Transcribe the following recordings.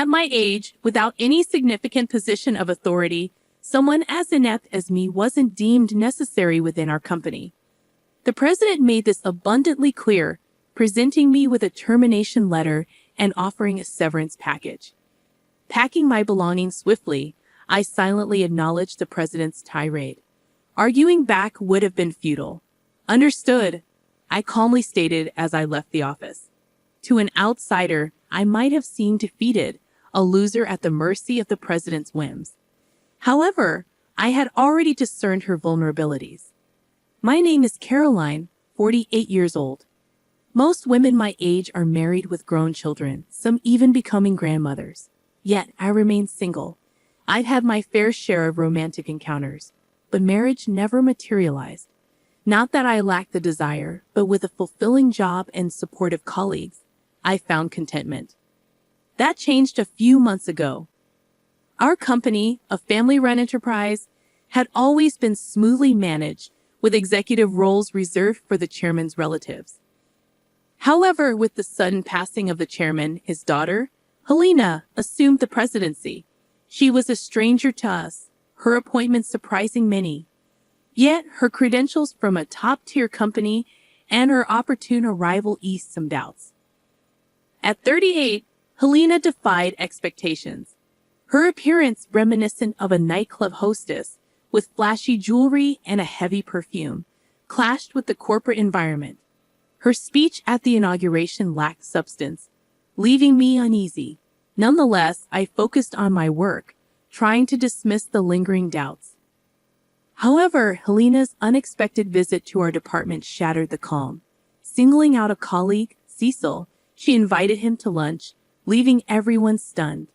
At my age, without any significant position of authority, someone as inept as me wasn't deemed necessary within our company. The president made this abundantly clear, presenting me with a termination letter and offering a severance package. Packing my belongings swiftly, I silently acknowledged the president's tirade. Arguing back would have been futile. Understood, I calmly stated as I left the office. To an outsider, I might have seemed defeated, a loser at the mercy of the president's whims. However, I had already discerned her vulnerabilities. My name is Caroline, 48 years old. Most women my age are married with grown children, some even becoming grandmothers. Yet I remain single. I've had my fair share of romantic encounters, but marriage never materialized. Not that I lacked the desire, but with a fulfilling job and supportive colleagues, I found contentment. That changed a few months ago. Our company, a family-run enterprise, had always been smoothly managed, with executive roles reserved for the chairman's relatives. However, with the sudden passing of the chairman, his daughter, Helena, assumed the presidency. She was a stranger to us, her appointment surprising many. Yet, her credentials from a top-tier company and her opportune arrival eased some doubts. At 38, Helena defied expectations. Her appearance reminiscent of a nightclub hostess, with flashy jewelry and a heavy perfume, clashed with the corporate environment. Her speech at the inauguration lacked substance, leaving me uneasy. Nonetheless, I focused on my work, trying to dismiss the lingering doubts. However, Helena's unexpected visit to our department shattered the calm. Singling out a colleague, Cecil, she invited him to lunch, leaving everyone stunned.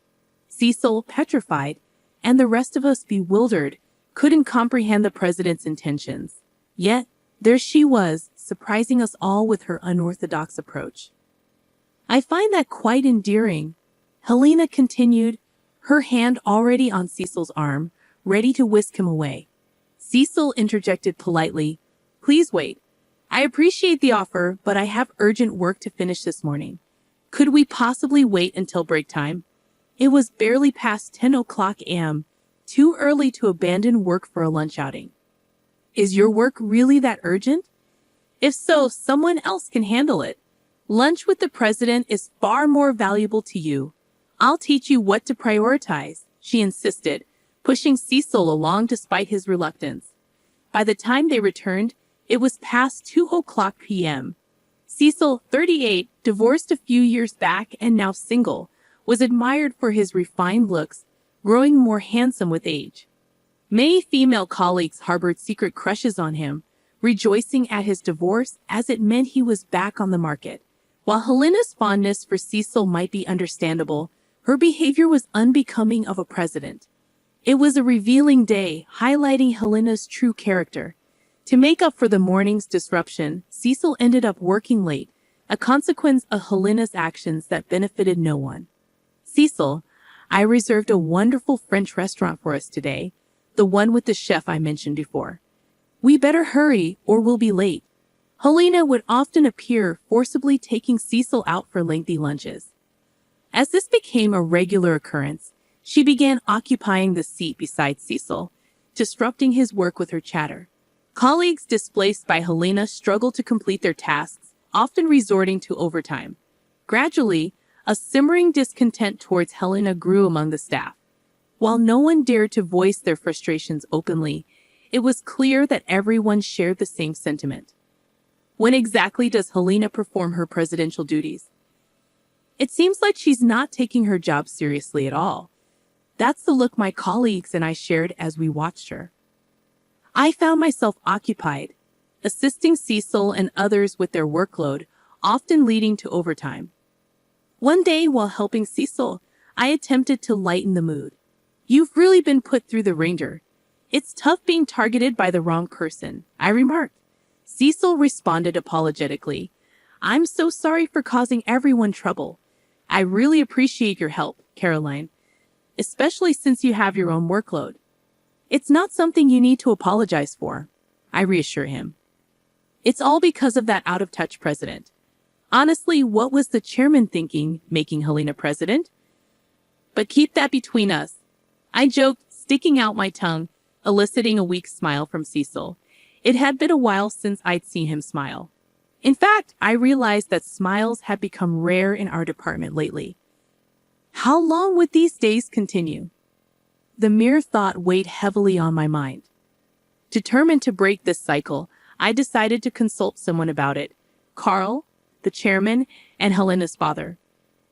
Cecil, petrified, and the rest of us bewildered, couldn't comprehend the president's intentions. Yet, there she was, surprising us all with her unorthodox approach. I find that quite endearing, Helena continued, her hand already on Cecil's arm, ready to whisk him away. Cecil interjected politely, "Please wait. I appreciate the offer, but I have urgent work to finish this morning. Could we possibly wait until break time?" It was barely past 10 o'clock a.m., too early to abandon work for a lunch outing. Is your work really that urgent? If so, someone else can handle it. Lunch with the president is far more valuable to you. I'll teach you what to prioritize, she insisted, pushing Cecil along despite his reluctance. By the time they returned, it was past 2 o'clock p.m. Cecil, 38, divorced a few years back and now single, was admired for his refined looks, growing more handsome with age. Many female colleagues harbored secret crushes on him, rejoicing at his divorce as it meant he was back on the market. While Helena's fondness for Cecil might be understandable, her behavior was unbecoming of a president. It was a revealing day, highlighting Helena's true character. To make up for the morning's disruption, Cecil ended up working late, a consequence of Helena's actions that benefited no one. "Cecil, I reserved a wonderful French restaurant for us today, the one with the chef I mentioned before. We better hurry or we'll be late." Helena would often appear, forcibly taking Cecil out for lengthy lunches. As this became a regular occurrence, she began occupying the seat beside Cecil, disrupting his work with her chatter. Colleagues displaced by Helena struggled to complete their tasks, often resorting to overtime. Gradually, a simmering discontent towards Helena grew among the staff. While no one dared to voice their frustrations openly, it was clear that everyone shared the same sentiment. When exactly does Helena perform her presidential duties? It seems like she's not taking her job seriously at all. That's the look my colleagues and I shared as we watched her. I found myself occupied, assisting Cecil and others with their workload, often leading to overtime. One day, while helping Cecil, I attempted to lighten the mood. "You've really been put through the ringer. It's tough being targeted by the wrong person," I remarked. Cecil responded apologetically, "I'm so sorry for causing everyone trouble. I really appreciate your help, Caroline, especially since you have your own workload." "It's not something you need to apologize for," I reassure him. "It's all because of that out-of-touch president. Honestly, what was the chairman thinking, making Helena president?" But keep that between us. I joked, sticking out my tongue, eliciting a weak smile from Cecil. It had been a while since I'd seen him smile. In fact, I realized that smiles had become rare in our department lately. How long would these days continue? The mere thought weighed heavily on my mind. Determined to break this cycle, I decided to consult someone about it. Carl, the chairman, and Helena's father.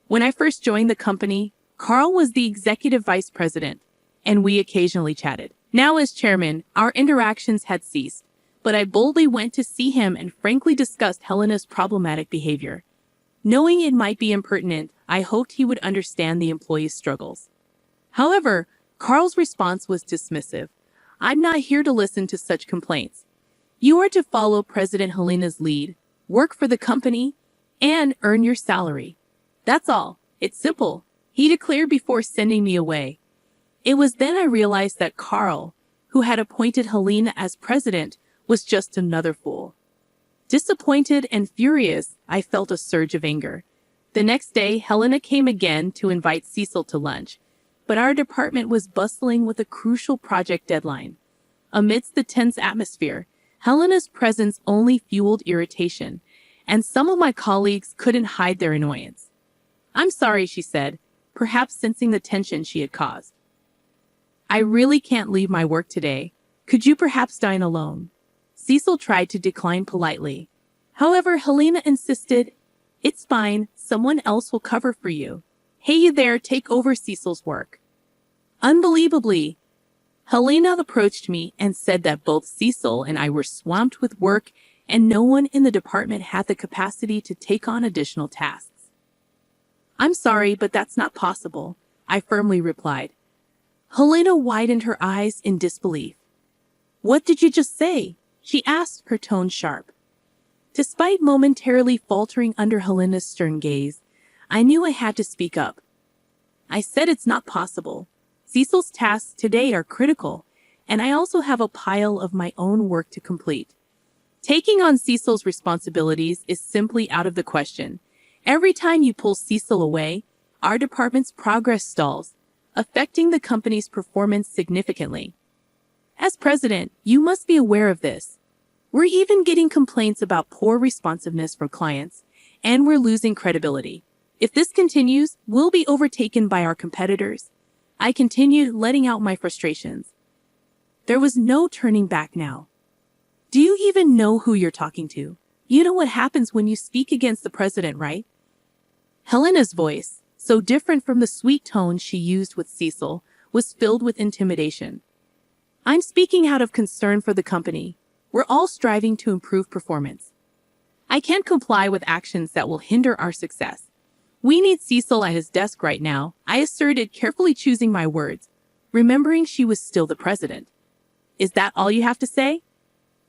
When I first joined the company, Carl was the executive vice president, and we occasionally chatted. Now as chairman, our interactions had ceased, but I boldly went to see him and frankly discussed Helena's problematic behavior. Knowing it might be impertinent, I hoped he would understand the employee's struggles. However, Carl's response was dismissive. I'm not here to listen to such complaints. You are to follow President Helena's lead, work for the company, and earn your salary. That's all. It's simple, he declared before sending me away. It was then I realized that Carl, who had appointed Helena as president, was just another fool. Disappointed and furious, I felt a surge of anger. The next day, Helena came again to invite Cecil to lunch, but our department was bustling with a crucial project deadline. Amidst the tense atmosphere, Helena's presence only fueled irritation, and some of my colleagues couldn't hide their annoyance. I'm sorry, she said, perhaps sensing the tension she had caused. I really can't leave my work today. Could you perhaps dine alone? Cecil tried to decline politely. However, Helena insisted, it's fine, someone else will cover for you. Hey, you there, take over Cecil's work. Unbelievably, Helena approached me and said that both Cecil and I were swamped with work and no one in the department had the capacity to take on additional tasks. I'm sorry, but that's not possible, I firmly replied. Helena widened her eyes in disbelief. What did you just say? She asked, her tone sharp. Despite momentarily faltering under Helena's stern gaze, I knew I had to speak up. I said it's not possible. Cecil's tasks today are critical, and I also have a pile of my own work to complete. Taking on Cecil's responsibilities is simply out of the question. Every time you pull Cecil away, our department's progress stalls, affecting the company's performance significantly. As president, you must be aware of this. We're even getting complaints about poor responsiveness from clients, and we're losing credibility. If this continues, we'll be overtaken by our competitors. I continued letting out my frustrations. There was no turning back now. Do you even know who you're talking to? You know what happens when you speak against the president, right? Helena's voice, so different from the sweet tone she used with Cecil, was filled with intimidation. I'm speaking out of concern for the company. We're all striving to improve performance. I can't comply with actions that will hinder our success. We need Cecil at his desk right now, I asserted, carefully choosing my words, remembering she was still the president. Is that all you have to say?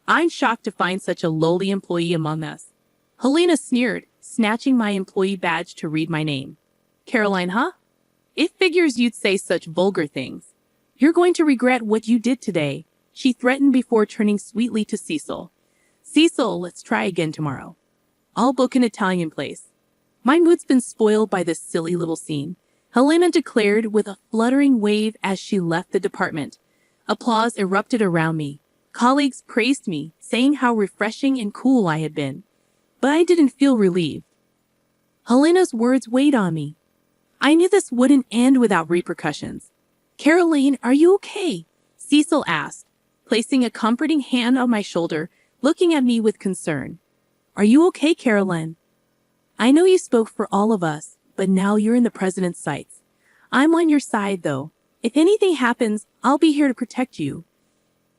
I'm shocked to find such a lowly employee among us. Helena sneered, snatching my employee badge to read my name. Caroline, huh? It figures you'd say such vulgar things. You're going to regret what you did today, she threatened before turning sweetly to Cecil. Cecil, let's try again tomorrow. I'll book an Italian place. My mood's been spoiled by this silly little scene, Helena declared with a fluttering wave as she left the department. Applause erupted around me. Colleagues praised me, saying how refreshing and cool I had been. But I didn't feel relieved. Helena's words weighed on me. I knew this wouldn't end without repercussions. Caroline, are you okay? Cecil asked, placing a comforting hand on my shoulder, looking at me with concern. Are you okay, Caroline? I know you spoke for all of us, but now you're in the president's sights. I'm on your side, though. If anything happens, I'll be here to protect you.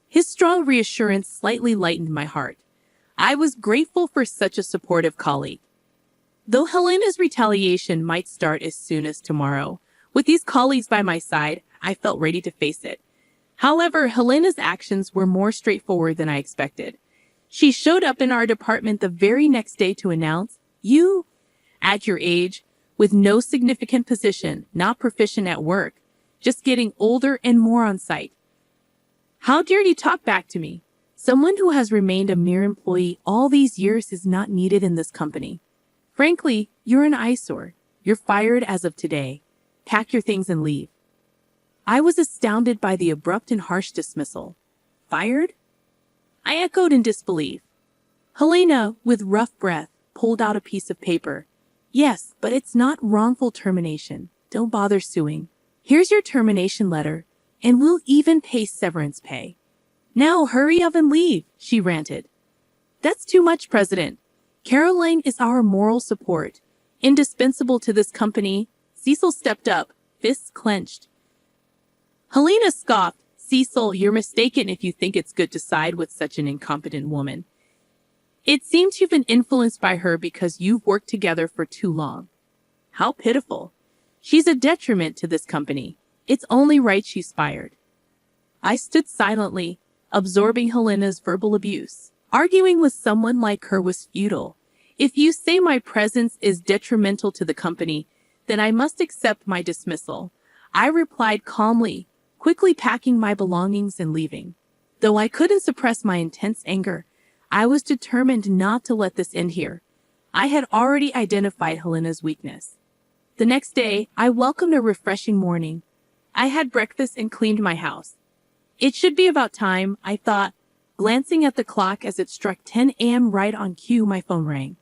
His strong reassurance slightly lightened my heart. I was grateful for such a supportive colleague. Though Helena's retaliation might start as soon as tomorrow, with these colleagues by my side, I felt ready to face it. However, Helena's actions were more straightforward than I expected. She showed up in our department the very next day to announce, you, at your age, with no significant position, not proficient at work, just getting older and more on sight. How dare you talk back to me? Someone who has remained a mere employee all these years is not needed in this company. Frankly, you're an eyesore. You're fired as of today. pack your things and leave." I was astounded by the abrupt and harsh dismissal. Fired? I echoed in disbelief. Helena, with rough breath, pulled out a piece of paper. "Yes, but it's not wrongful termination. Don't bother suing. Here's your termination letter, and we'll even pay severance pay." "Now hurry up and leave," she ranted. "That's too much, President. Caroline is our moral support, indispensable to this company." Cecil stepped up, fists clenched. Helena scoffed. "Cecil, you're mistaken if you think it's good to side with such an incompetent woman. It seems you've been influenced by her because you've worked together for too long." How pitiful. She's a detriment to this company. It's only right she's fired. I stood silently, absorbing Helena's verbal abuse. Arguing with someone like her was futile. If you say my presence is detrimental to the company, then I must accept my dismissal. I replied calmly, quickly packing my belongings and leaving. Though I couldn't suppress my intense anger, I was determined not to let this end here. I had already identified Helena's weakness. The next day, I welcomed a refreshing morning. I had breakfast and cleaned my house. It should be about time, I thought, glancing at the clock as it struck 10 a.m. Right on cue, my phone rang.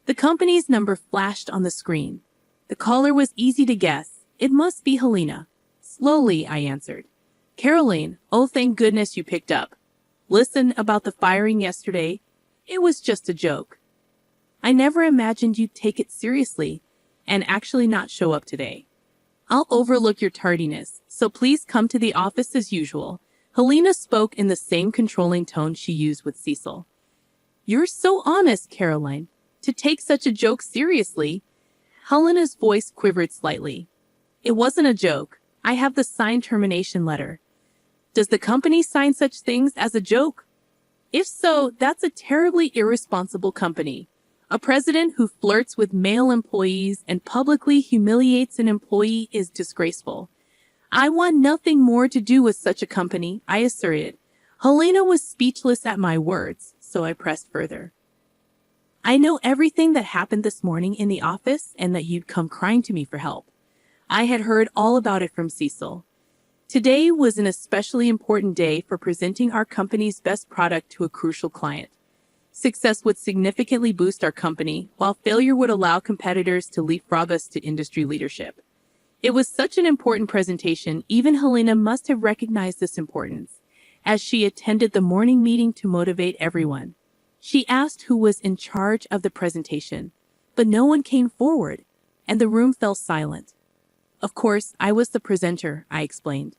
The company's number flashed on the screen. The caller was easy to guess. It must be Helena. Slowly, I answered. "Caroline, oh thank goodness you picked up. Listen, about the firing yesterday, it was just a joke. I never imagined you'd take it seriously and actually not show up today. I'll overlook your tardiness, so please come to the office as usual." Helena spoke in the same controlling tone she used with Cecil. "You're so honest, Caroline, to take such a joke seriously." Helena's voice quivered slightly. "It wasn't a joke. I have the signed termination letter. Does the company sign such things as a joke? If so, that's a terribly irresponsible company. A president who flirts with male employees and publicly humiliates an employee is disgraceful. I want nothing more to do with such a company," I asserted. Helena was speechless at my words, so I pressed further. "I know everything that happened this morning in the office and that you'd come crying to me for help. I had heard all about it from Cecil. Today was an especially important day for presenting our company's best product to a crucial client. Success would significantly boost our company, while failure would allow competitors to leapfrog us to industry leadership. It was such an important presentation, even Helena must have recognized this importance, as she attended the morning meeting to motivate everyone. She asked who was in charge of the presentation, but no one came forward, and the room fell silent. Of course, I was the presenter, I explained.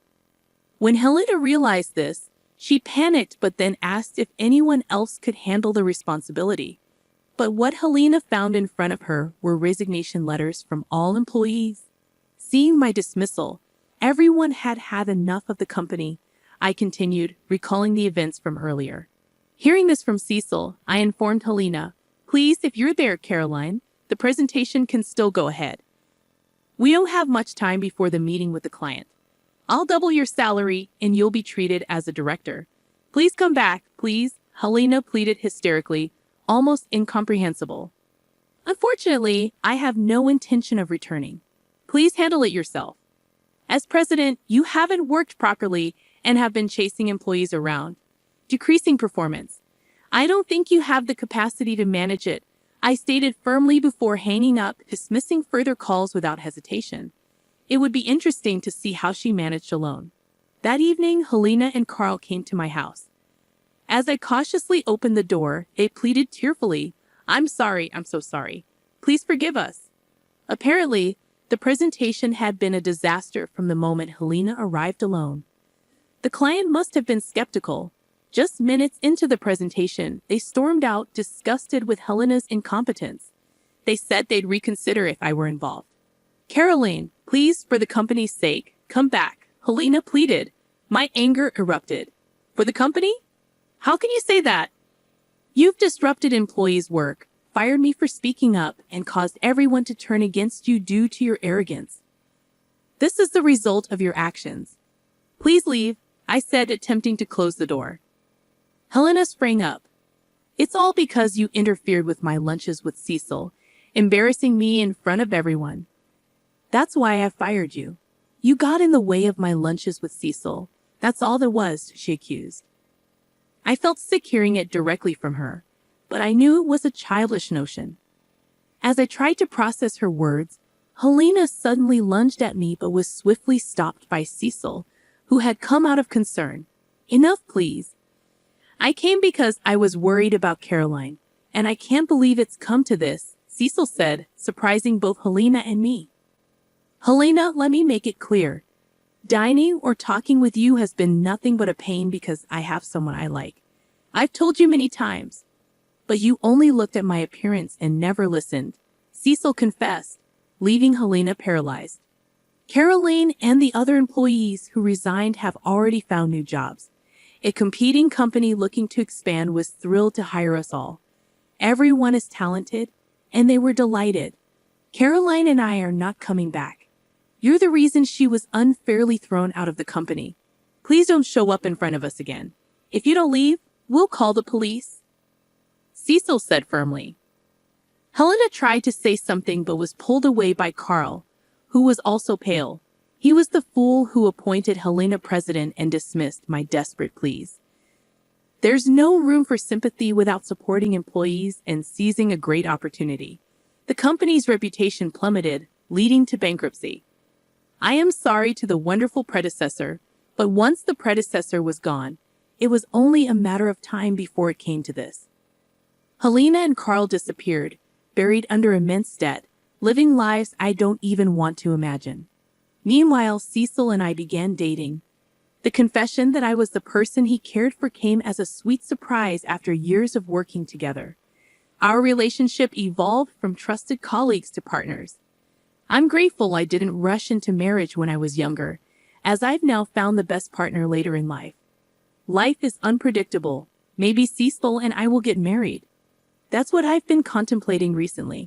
When Helena realized this, she panicked but then asked if anyone else could handle the responsibility. But what Helena found in front of her were resignation letters from all employees. Seeing my dismissal, everyone had had enough of the company, I continued, recalling the events from earlier. Hearing this from Cecil, I informed Helena, "Please, if you're there, Caroline, the presentation can still go ahead. We don't have much time before the meeting with the client. I'll double your salary and you'll be treated as a director. Please come back, please," Helena pleaded hysterically, almost incomprehensible. "Unfortunately, I have no intention of returning. Please handle it yourself. As president, you haven't worked properly and have been chasing employees around, decreasing performance. I don't think you have the capacity to manage it," I stated firmly before hanging up, dismissing further calls without hesitation. It would be interesting to see how she managed alone. That evening, Helena and Carl came to my house. As I cautiously opened the door, they pleaded tearfully, I'm so sorry. Please forgive us." Apparently, the presentation had been a disaster from the moment Helena arrived alone. The client must have been skeptical. Just minutes into the presentation, they stormed out, disgusted with Helena's incompetence. They said they'd reconsider if I were involved. "Caroline, please, for the company's sake, come back," Helena pleaded. My anger erupted. "For the company? How can you say that? You've disrupted employees' work, fired me for speaking up, and caused everyone to turn against you due to your arrogance. This is the result of your actions. Please leave," I said, attempting to close the door. Helena sprang up. "It's all because you interfered with my lunches with Cecil, embarrassing me in front of everyone." That's why I fired you. You got in the way of my lunches with Cecil. That's all there was, she accused. I felt sick hearing it directly from her, but I knew it was a childish notion. As I tried to process her words, Helena suddenly lunged at me but was swiftly stopped by Cecil, who had come out of concern. Enough, please. I came because I was worried about Caroline, and I can't believe it's come to this, Cecil said, surprising both Helena and me. Helena, let me make it clear. Dining or talking with you has been nothing but a pain because I have someone I like. I've told you many times. But you only looked at my appearance and never listened, Cecil confessed, leaving Helena paralyzed. Caroline and the other employees who resigned have already found new jobs. A competing company looking to expand was thrilled to hire us all. Everyone is talented, and they were delighted. Caroline and I are not coming back. You're the reason she was unfairly thrown out of the company. Please don't show up in front of us again. If you don't leave, we'll call the police, Cecil said firmly. Helena tried to say something but was pulled away by Carl, who was also pale. He was the fool who appointed Helena president and dismissed my desperate pleas. There's no room for sympathy without supporting employees and seizing a great opportunity. The company's reputation plummeted, leading to bankruptcy. I am sorry to the wonderful predecessor, but once the predecessor was gone, it was only a matter of time before it came to this. Helena and Carl disappeared, buried under immense debt, living lives I don't even want to imagine. Meanwhile, Cecil and I began dating. The confession that I was the person he cared for came as a sweet surprise after years of working together. Our relationship evolved from trusted colleagues to partners. I'm grateful I didn't rush into marriage when I was younger, as I've now found the best partner later in life. Life is unpredictable. Maybe Cecil and I will get married. That's what I've been contemplating recently.